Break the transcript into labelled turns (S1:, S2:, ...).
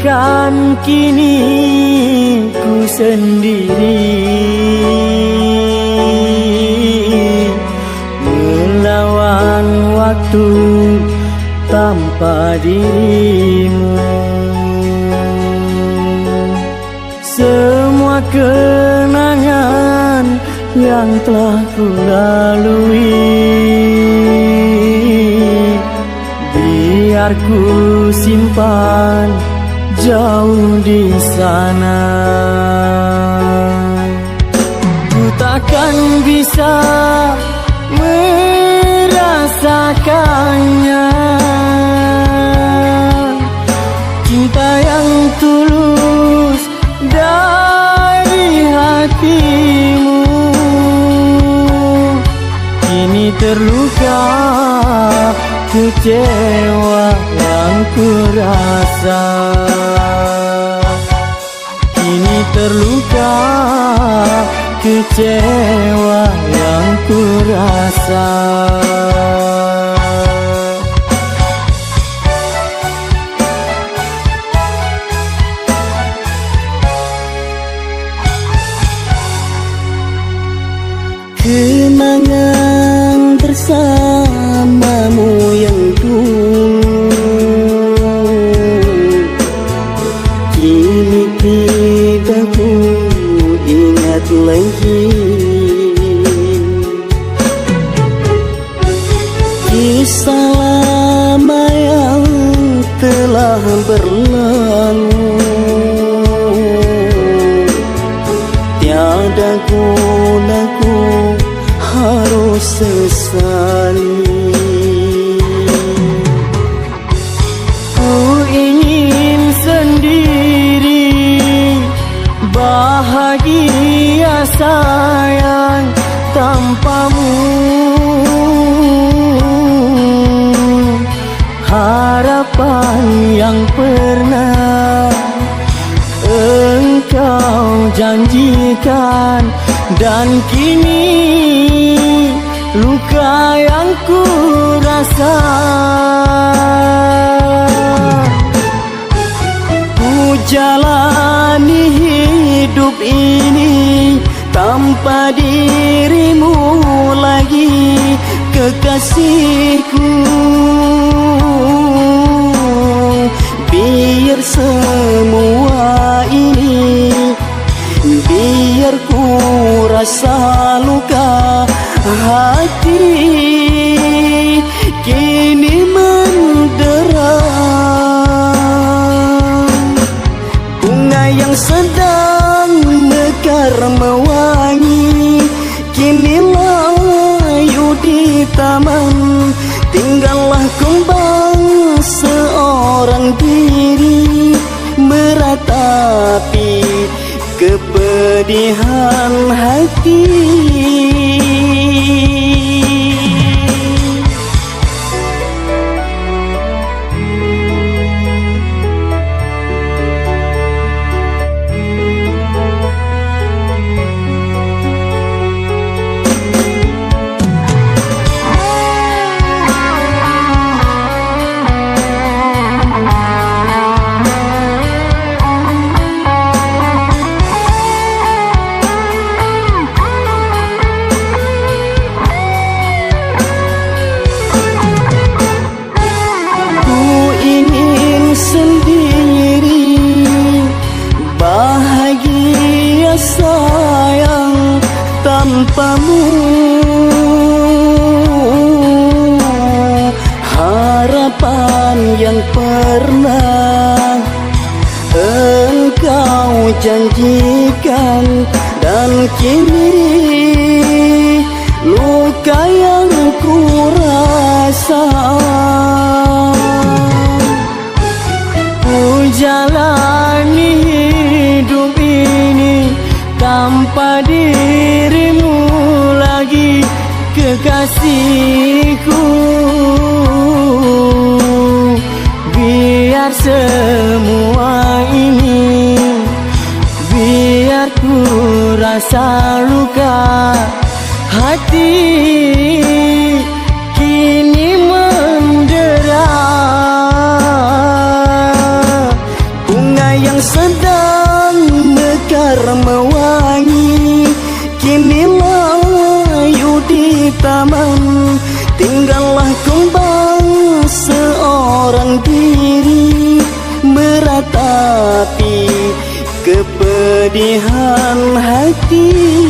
S1: Kan kini ku sendiri melawan waktu tanpa dirimu. Semua kenangan yang telah ku lalui biar ku simpan jauh di sana. Ku takkan bisa merasakannya, cinta yang tulus dari hatimu. Kini terluka, kecewa yang ku rasa. Kini terluka, kecewa yang ku rasa. Kenangan bersamamu yang dulu kini tidak ku ingat lagi. Kisah lama yang telah berlalu tiada guna ku harus sesali. Ku ingin sendiri bahagia sayang tanpamu. Harapan yang pernah engkau janjikan dan kini luka yang ku rasa. Ku jalani hidup ini tanpa dirimu lagi, kekasihku. Biar semua ini, biar ku rasa luka hati kini mendera. Bunga yang sedang mekar mewangi kini layu di taman. Tinggallah kembang seorang diri meratapi kepedihan hati. Sayang tanpamu, harapan yang pernah engkau janjikan dan kini luka yang ku rasa. Ku jalani hidup ini tanpa dirimu lagi, kekasihku. Biar semua ini, biar ku rasa luka hati kini mendera. kesedihan hati